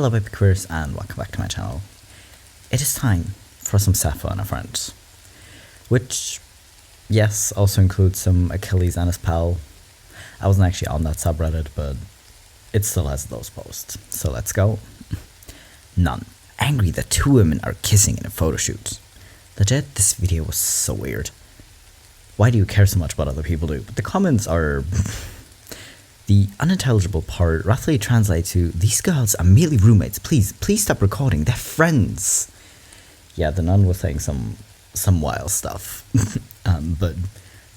Hello BabyQueers and welcome back to my channel. It is time for some Sappho and a friend. Which, yes, also includes some Achilles and his pal. I wasn't actually on that subreddit, but it still has those posts. So let's go. None. Angry that two women are kissing in a photo shoot. Legit, this video was so weird. Why do you care so much what other people do? But the comments are... The unintelligible part roughly translates to, these girls are merely roommates, please stop recording, they're friends. Yeah, the nun was saying some wild stuff. But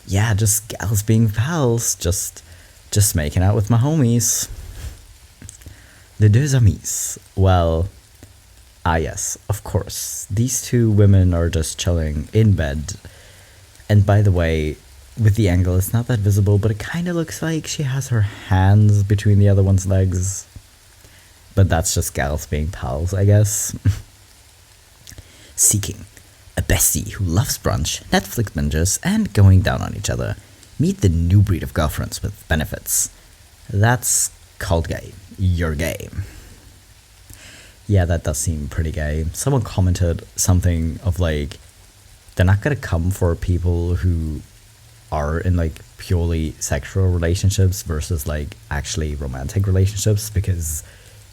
yeah, just gals being pals, just making out with my homies. The deux amis. Well, yes, of course, these two women are just chilling in bed. And by the way, with the angle, it's not that visible, but it kind of looks like she has her hands between the other one's legs. But that's just gals being pals, I guess. Seeking a bestie who loves brunch, Netflix binges, and going down on each other. Meet the new breed of girlfriends with benefits. That's called gay. You're gay. Yeah, that does seem pretty gay. Someone commented something of like, they're not gonna come for people who are in like purely sexual relationships versus like actually romantic relationships, because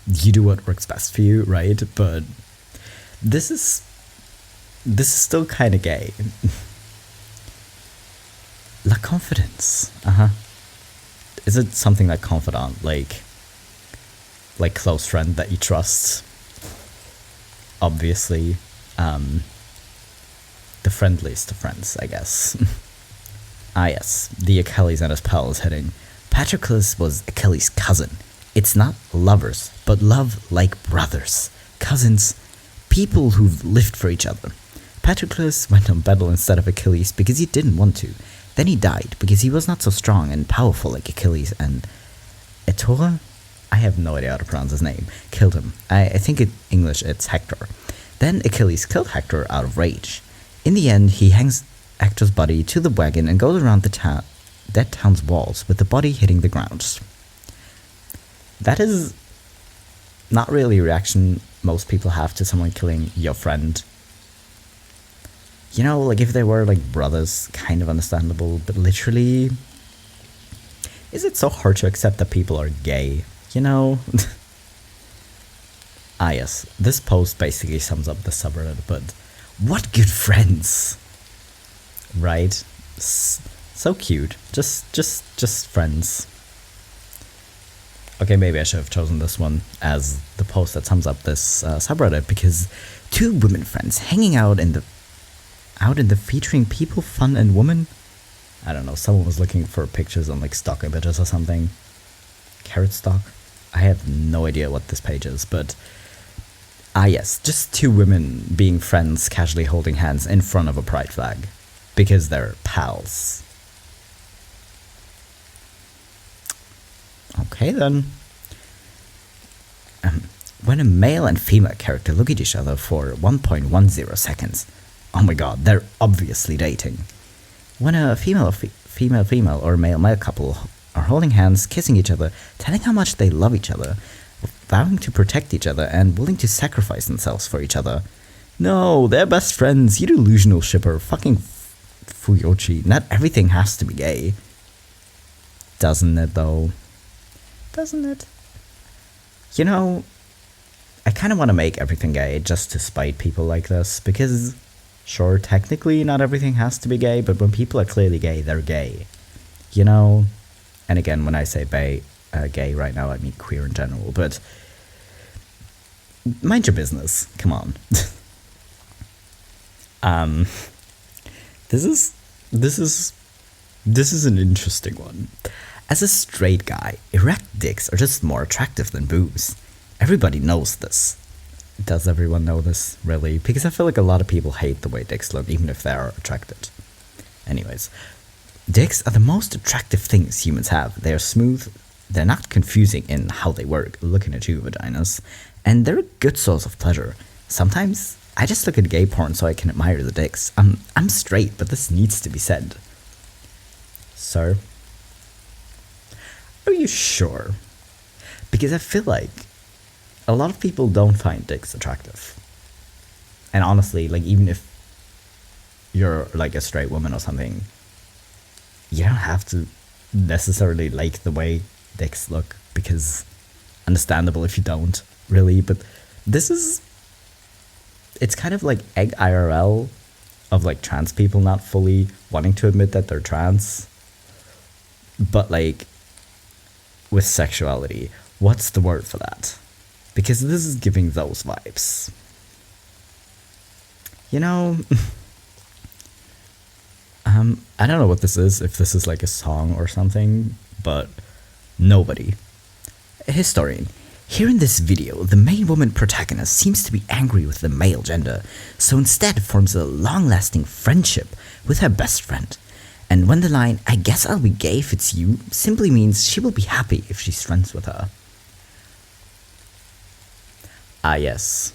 you do what works best for you, right? But this is still kind of gay. La confidence. Is it something like confidant, like close friend that you trust? Obviously, the friendliest of friends, I guess. Yes, the Achilles and his pal is hitting. Patroclus was Achilles' cousin. It's not lovers, but love like brothers. Cousins, people who've lived for each other. Patroclus went on battle instead of Achilles because he didn't want to. Then he died because he was not so strong and powerful like Achilles, and Ettore, I have no idea how to pronounce his name, killed him. I think in English it's Hector. Then Achilles killed Hector out of rage. In the end, he hangs Hector's body to the wagon and goes around that town's walls with the body hitting the ground. That is not really a reaction most people have to someone killing your friend. You know, like if they were like brothers, kind of understandable, but literally, is it so hard to accept that people are gay? You know? Yes, this post basically sums up the subreddit, but what good friends! Right? So cute. Just friends. Okay, maybe I should have chosen this one as the post that sums up this subreddit, because two women friends hanging out in the featuring people, fun, and woman. I don't know, someone was looking for pictures on like stock images or something. Carrot stock? I have no idea what this page is, but yes, just two women being friends casually holding hands in front of a pride flag. Because they're pals. Okay then. When a male and female character look at each other for 1.10 seconds, oh my god, they're obviously dating. When a female or male couple are holding hands, kissing each other, telling how much they love each other, vowing to protect each other, and willing to sacrifice themselves for each other. No, they're best friends, you delusional shipper, fucking Fuyoshi. Not everything has to be gay. Doesn't it though? Doesn't it? You know, I kind of want to make everything gay just to spite people like this, because sure, technically not everything has to be gay, but when people are clearly gay, they're gay. You know? And again, when I say gay right now, I mean queer in general, but mind your business. Come on. This is an interesting one. As a straight guy, erect dicks are just more attractive than boobs. Everybody knows this. Does everyone know this, really? Because I feel like a lot of people hate the way dicks look, even if they are attracted. Anyways, dicks are the most attractive things humans have. They are smooth, they're not confusing in how they work, looking at you vaginas, and they're a good source of pleasure. Sometimes I just look at gay porn so I can admire the dicks. I'm straight, but this needs to be said. Sir? Are you sure? Because I feel like a lot of people don't find dicks attractive. And honestly, like, even if you're like a straight woman or something, you don't have to necessarily like the way dicks look, because understandable if you don't, really. But this is, it's kind of like egg IRL of like trans people not fully wanting to admit that they're trans, but like with sexuality. What's the word for that? Because this is giving those vibes. You know, I don't know what this is, if this is like a song or something, but nobody. A historian. Here in this video, the main woman protagonist seems to be angry with the male gender, so instead forms a long-lasting friendship with her best friend. And when the line, "I guess I'll be gay if it's you," simply means she will be happy if she's friends with her. Ah, yes.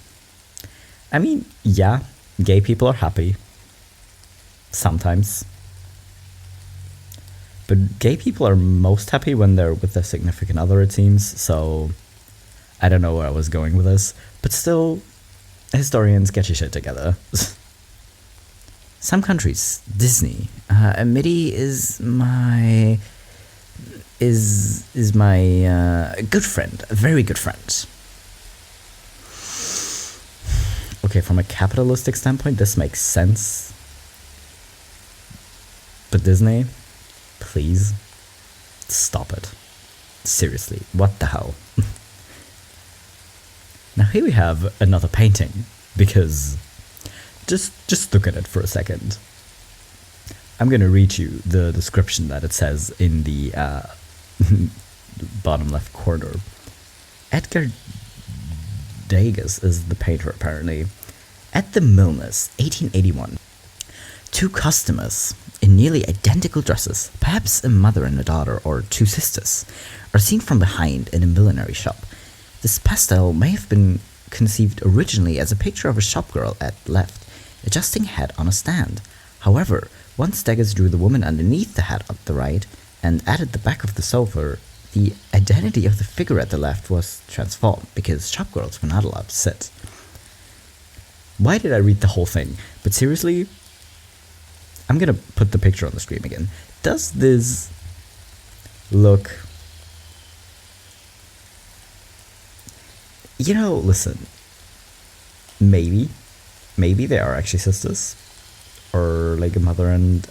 I mean, yeah, gay people are happy. Sometimes. But gay people are most happy when they're with their significant other, it seems, so I don't know where I was going with this, but still, historians, get your shit together. Some countries, Disney, MIDI is my good friend, a very good friend. Okay, from a capitalistic standpoint, this makes sense. But Disney, please, stop it. Seriously, what the hell? Now here we have another painting, because just look at it for a second. I'm gonna read you the description that it says in the bottom left corner. Edgar Degas is the painter, apparently. At the Milners, 1881. Two customers in nearly identical dresses, perhaps a mother and a daughter or two sisters, are seen from behind in a millinery shop. This pastel may have been conceived originally as a picture of a shopgirl at left, adjusting hat on a stand. However, once Degas drew the woman underneath the hat at the right and added the back of the sofa, the identity of the figure at the left was transformed, because shopgirls were not allowed to sit. Why did I read the whole thing? But seriously, I'm gonna put the picture on the screen again. Does this look... You know, listen, maybe they are actually sisters, or like a mother and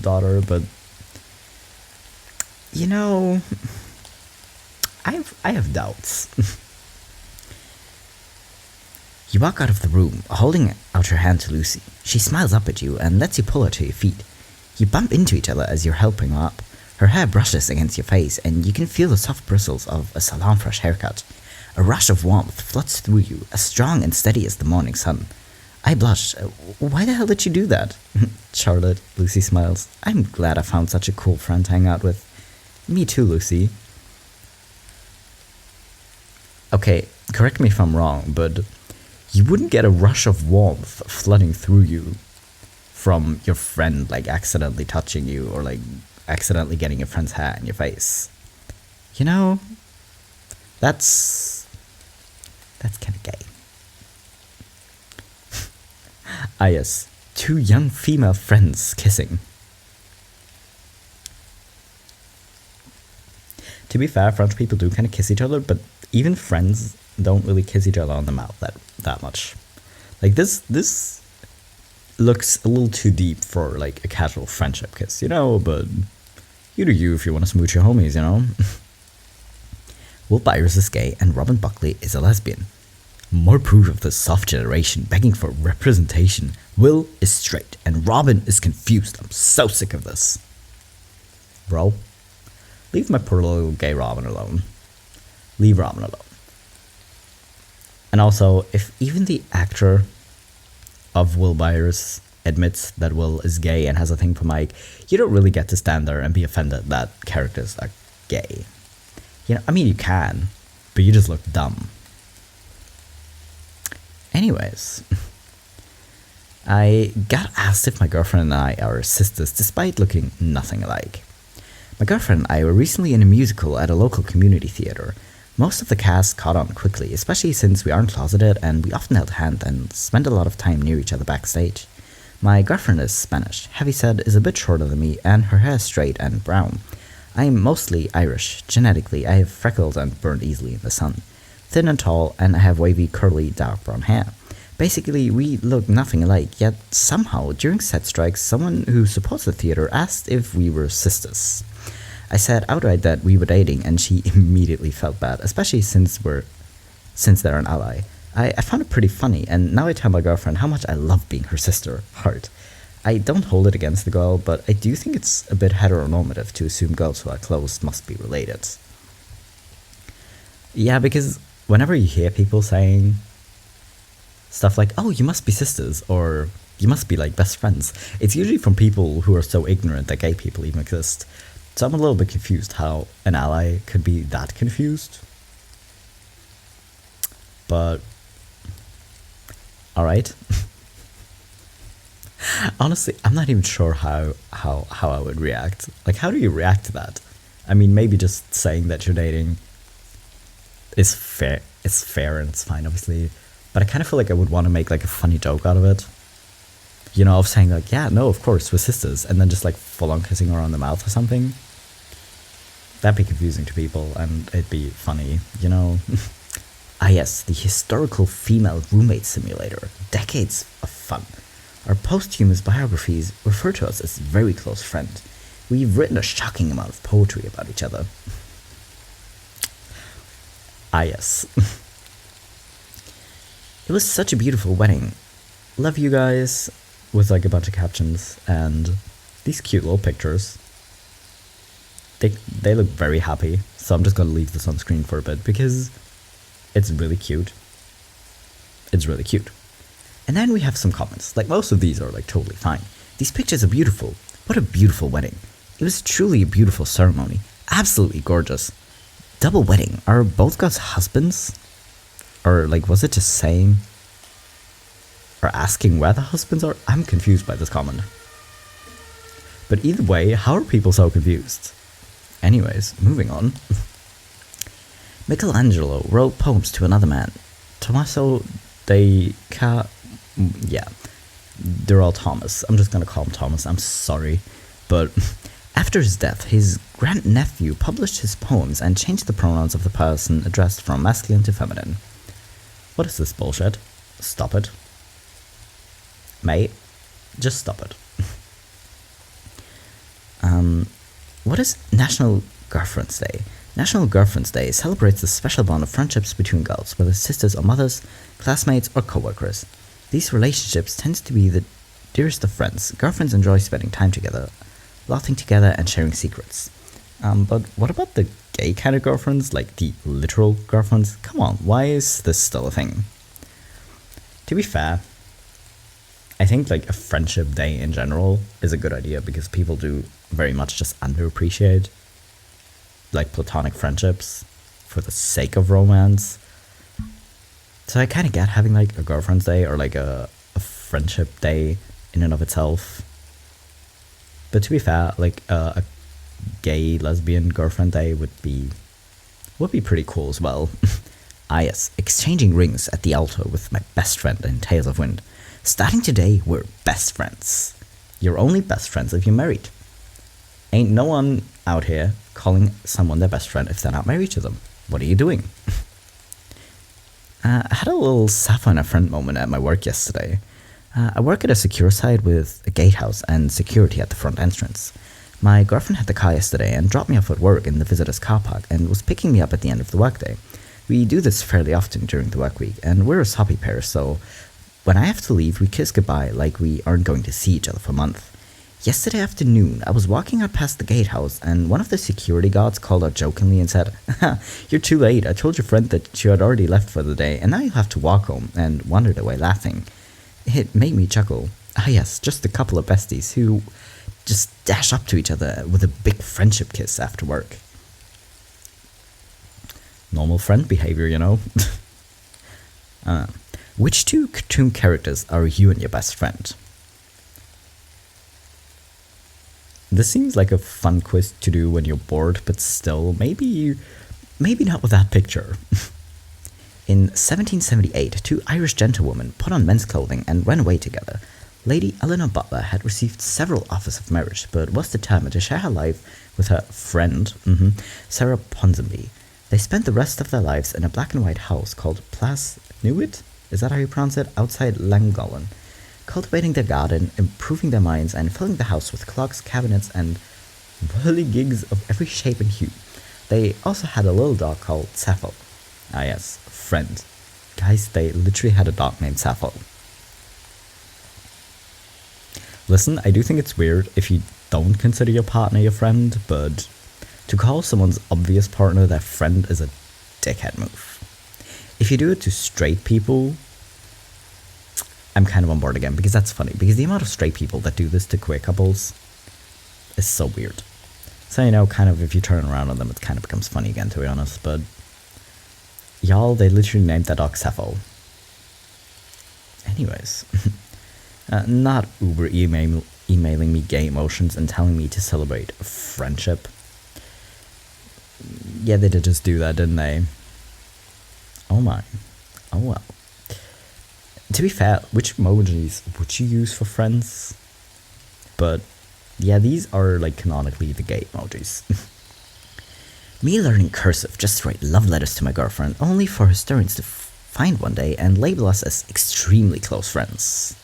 daughter, but you know, I have doubts. You walk out of the room, holding out your hand to Lucy. She smiles up at you and lets you pull her to your feet. You bump into each other as you're helping her up. Her hair brushes against your face, and you can feel the soft bristles of a salon-fresh haircut. A rush of warmth floods through you, as strong and steady as the morning sun. I blush. Why the hell did you do that? Charlotte, Lucy smiles. I'm glad I found such a cool friend to hang out with. Me too, Lucy. Okay, correct me if I'm wrong, but you wouldn't get a rush of warmth flooding through you from your friend, like, accidentally touching you, or, like, accidentally getting your friend's hair in your face. You know, that's kind of gay. Ah yes, two young female friends kissing. To be fair, French people do kind of kiss each other, but even friends don't really kiss each other on the mouth that much. Like, this looks a little too deep for, like, a casual friendship kiss, you know, but you do you if you want to smooch your homies, you know? Will Byers is gay and Robin Buckley is a lesbian. More proof of the soft generation begging for representation. Will is straight and Robin is confused. I'm so sick of this. Bro, leave my poor little gay Robin alone. Leave Robin alone. And also, if even the actor of Will Byers admits that Will is gay and has a thing for Mike, you don't really get to stand there and be offended that characters are gay. You know, I mean, you can, but you just look dumb. Anyways, I got asked if my girlfriend and I are sisters despite looking nothing alike. My girlfriend and I were recently in a musical at a local community theater. Most of the cast caught on quickly, especially since we aren't closeted and we often held hands and spent a lot of time near each other backstage. My girlfriend is Spanish, heavy set, is a bit shorter than me, and her hair is straight and brown. I am mostly Irish. Genetically, I have freckles and burn easily in the sun. Thin and tall, and I have wavy, curly, dark brown hair. Basically, we look nothing alike, yet somehow, during set strikes, someone who supports the theater asked if we were sisters. I said outright that we were dating, and she immediately felt bad, especially since they're an ally. I found it pretty funny, and now I tell my girlfriend how much I love being her sister. Heart. I don't hold it against the girl, but I do think it's a bit heteronormative to assume girls who are close must be related. Yeah, because whenever you hear people saying stuff like, oh, you must be sisters, or you must be like best friends, it's usually from people who are so ignorant that gay people even exist. So I'm a little bit confused how an ally could be that confused. But, alright. Honestly, I'm not even sure how I would react. Like, how do you react to that? I mean, maybe just saying that you're dating is fair. It's fair and it's fine, obviously. But I kind of feel like I would want to make like a funny joke out of it. You know, of saying like, yeah, no, of course, we're sisters. And then just like full on kissing her on the mouth or something. That'd be confusing to people and it'd be funny, you know. Ah yes, the historical female roommate simulator. Decades of fun. Our posthumous biographies refer to us as very close friend. We've written a shocking amount of poetry about each other. Ah yes. It was such a beautiful wedding. Love you guys, with like a bunch of captions and these cute little pictures. They look very happy, so I'm just gonna leave this on screen for a bit because it's really cute. It's really cute. And then we have some comments. Like most of these are like totally fine. These pictures are beautiful. What a beautiful wedding. It was truly a beautiful ceremony. Absolutely gorgeous. Double wedding. Are both God's husbands? Or like was it just saying or asking where the husbands are? I'm confused by this comment. But either way, how are people so confused? Anyways, moving on. Michelangelo wrote poems to another man. Tommaso yeah, they're all Thomas. I'm just gonna call him Thomas, I'm sorry. But after his death, his grandnephew published his poems and changed the pronouns of the person addressed from masculine to feminine. What is this bullshit? Stop it. Mate, just stop it. What is National Girlfriend's Day? National Girlfriend's Day celebrates the special bond of friendships between girls, whether sisters or mothers, classmates or co-workers. These relationships tend to be the dearest of friends. Girlfriends enjoy spending time together, laughing together and sharing secrets. But what about the gay kind of girlfriends, like the literal girlfriends? Come on, why is this still a thing? To be fair, I think like a friendship day in general is a good idea because people do very much just underappreciate like platonic friendships for the sake of romance. So I kind of get having like a girlfriend's day or like a friendship day in and of itself. But to be fair, like a gay lesbian girlfriend day would be pretty cool as well. Ah yes, exchanging rings at the altar with my best friend in Tales of Wind. Starting today, we're best friends. You're only best friends if you're married. Ain't no one out here calling someone their best friend if they're not married to them. What are you doing? I had a little sapphoandherfriend moment at my work yesterday. I work at a secure site with a gatehouse and security at the front entrance. My girlfriend had the car yesterday and dropped me off at work in the visitor's car park and was picking me up at the end of the workday. We do this fairly often during the work week, and we're a soppy pair, so when I have to leave, we kiss goodbye like we aren't going to see each other for a month. Yesterday afternoon, I was walking out past the gatehouse, and one of the security guards called out jokingly and said, "Haha, you're too late. I told your friend that you had already left for the day, and now you'll have to walk home," and wandered away laughing. It made me chuckle. Ah yes, just a couple of besties who just dash up to each other with a big friendship kiss after work. Normal friend behavior, you know? Which two cartoon characters are you and your best friend? This seems like a fun quiz to do when you're bored, but still, maybe maybe not with that picture. In 1778, two Irish gentlewomen put on men's clothing and ran away together. Lady Eleanor Butler had received several offers of marriage, but was determined to share her life with her friend, Sarah Ponsonby. They spent the rest of their lives in a black and white house called Plas Newydd, is that how you pronounce it, outside Llangollen, cultivating their garden, improving their minds, and filling the house with clocks, cabinets, and whirligigs of every shape and hue. They also had a little dog called Sappho. Ah yes, friend. Guys, they literally had a dog named Sappho. Listen, I do think it's weird if you don't consider your partner your friend, but to call someone's obvious partner their friend is a dickhead move. If you do it to straight people, I'm kind of on board again, because that's funny, because the amount of straight people that do this to queer couples is so weird. So, you know, kind of if you turn around on them, it kind of becomes funny again, to be honest, but y'all, they literally named that dog Sappho. Anyways, not Uber emailing me gay emotions and telling me to celebrate friendship. Yeah, they did just do that, didn't they? Oh my. Oh well. To be fair, which emojis would you use for friends? But yeah, these are like canonically the gay emojis. Me learning cursive just to write love letters to my girlfriend, only for historians to find one day and label us as extremely close friends.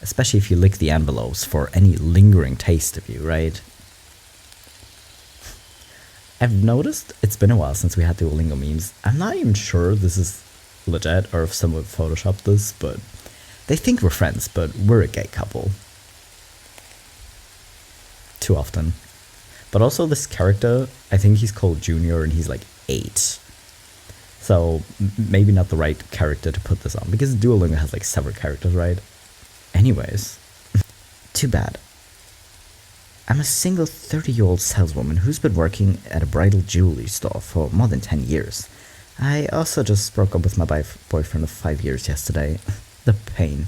Especially if you lick the envelopes for any lingering taste of you, right? I've noticed it's been a while since we had Duolingo memes. I'm not even sure this is legit or if someone photoshopped this, but they think we're friends, but we're a gay couple. Too often. But also this character, I think he's called Junior and he's like 8. So maybe not the right character to put this on, because Duolingo has like several characters, right? Anyways, too bad. I'm a single 30-year-old saleswoman who's been working at a bridal jewelry store for more than 10 years. I also just broke up with my boyfriend of 5 years yesterday. The pain.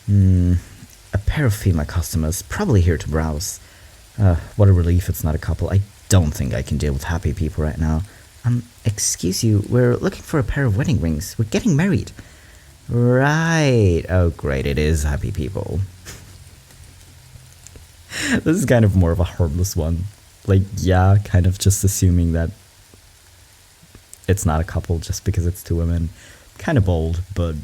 A pair of female customers, probably here to browse. What a relief it's not a couple. I don't think I can deal with happy people right now. Excuse you, we're looking for a pair of wedding rings. We're getting married. Right. Oh, great, it is happy people. This is kind of more of a harmless one. Like, yeah, kind of just assuming that it's not a couple just because it's two women. Kind of bold, but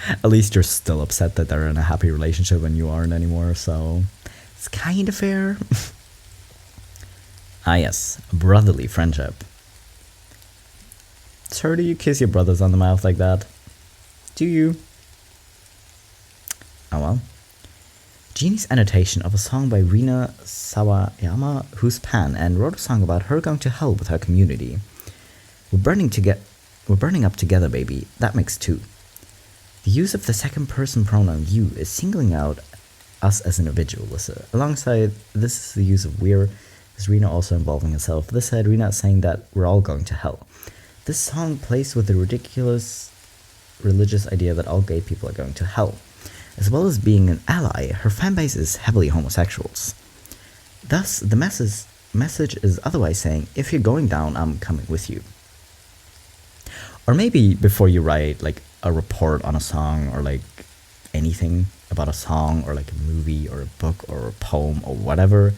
at least you're still upset that they're in a happy relationship when you aren't anymore, so it's kind of fair. Ah yes, brotherly friendship. Sir, do you kiss your brothers on the mouth like that? Do you? Oh well. Jeannie's annotation of a song by Rina Sawayama, who's Pan, and wrote a song about her going to hell with her community. We're burning up together, baby. That makes 2. The use of the second person pronoun you is singling out us as an individualist. Alongside this is the use of we're, is Rina also involving herself. This said, Rina is saying that we're all going to hell. This song plays with the ridiculous religious idea that all gay people are going to hell. As well as being an ally, her fanbase is heavily homosexuals. Thus, the message is otherwise saying, if you're going down, I'm coming with you. Or maybe before you write like a report on a song or like anything about a song or like a movie or a book or a poem or whatever,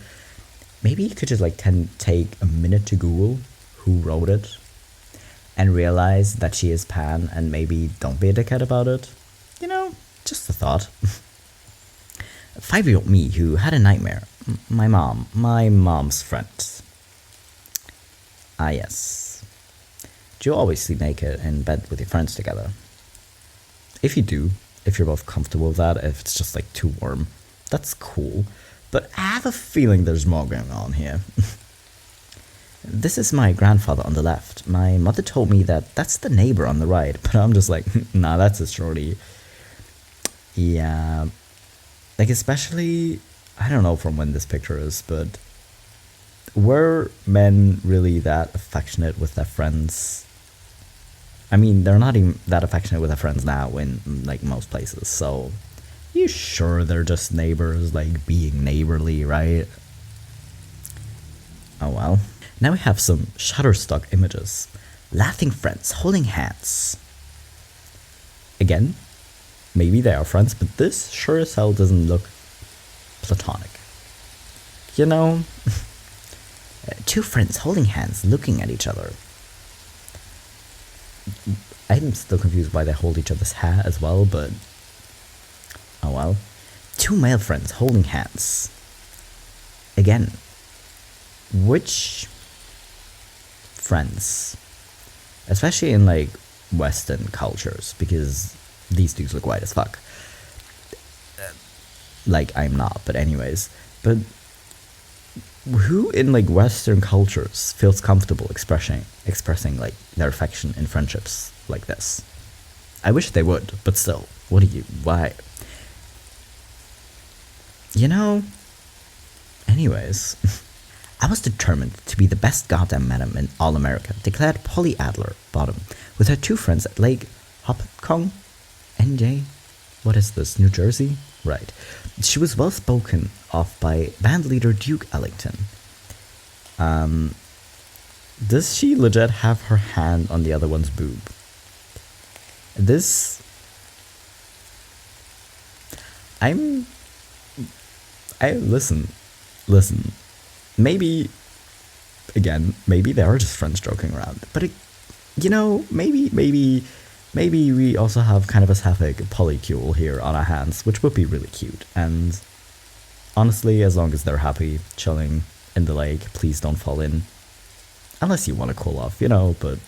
maybe you could just like take a minute to Google who wrote it and realize that she is Pan and maybe don't be a dickhead about it. You know, just a thought. 5-year-old me who had a nightmare. My mom's friend. Ah yes. Do you always sleep naked in bed with your friends together? If you do, if you're both comfortable with that, if it's just like too warm, that's cool. But I have a feeling there's more going on here. This is my grandfather on the left. My mother told me that that's the neighbor on the right, but I'm just like, nah, that's a shorty. Yeah, like especially, I don't know from when this picture is, but were men really that affectionate with their friends? I mean, they're not even that affectionate with their friends now in like most places, so you sure they're just neighbors, like being neighborly, right? Oh well. Now we have some Shutterstock images. Laughing friends holding hands. Again, maybe they are friends, but this sure as hell doesn't look platonic. You know, two friends holding hands looking at each other. I'm still confused why they hold each other's hair as well, but oh well. Two male friends holding hands. Again, which friends? Especially in like Western cultures, because these dudes look white as fuck. Like I'm not, but anyways. But who in like Western cultures feels comfortable expressing like their affection in friendships like this? I wish they would, but still, why? You know, anyways. I was determined to be the best goddamn madam in all America, declared Polly Adler Bottom, with her two friends at Lake Hopatcong, NJ. What is this, New Jersey? Right. She was well spoken of by bandleader Duke Ellington. Does she legit have her hand on the other one's boob? Listen. Maybe they are just friends joking around. But, maybe we also have kind of a sapphic polycule here on our hands, which would be really cute. And honestly, as long as they're happy chilling in the lake, please don't fall in. Unless you want to cool off, but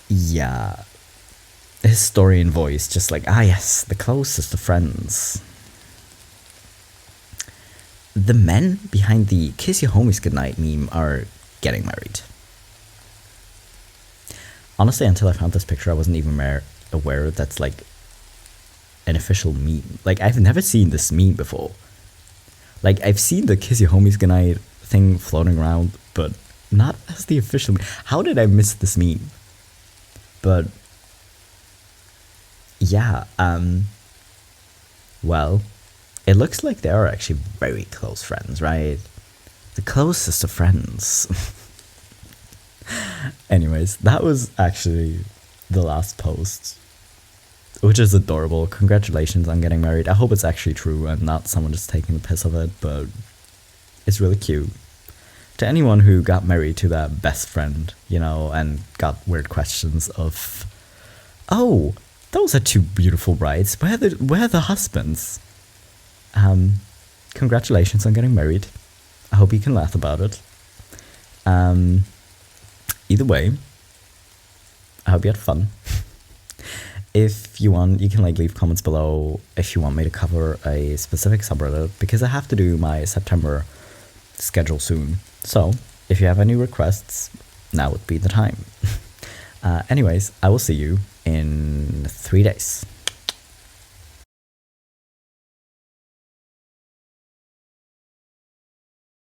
yeah. Historian voice, just like, yes, the closest of friends. The men behind the kiss your homies goodnight meme are getting married. Honestly, until I found this picture, I wasn't even aware that's like an official meme. Like, I've never seen this meme before. Like, I've seen the kiss your homies goodnight thing floating around, but not as the official meme. How did I miss this meme? But yeah, well, it looks like they are actually very close friends, right? The closest of friends. Anyways, that was actually the last post, which is adorable. Congratulations on getting married. I hope it's actually true and not someone just taking the piss of it, but it's really cute. To anyone who got married to their best friend, and got weird questions of, oh, those are two beautiful brides. Where are the husbands? Congratulations on getting married. I hope you can laugh about it. Either way, I hope you had fun. If you want, you can leave comments below if you want me to cover a specific subreddit, because I have to do my September schedule soon. So if you have any requests, now would be the time. Anyways, I will see you in 3 days.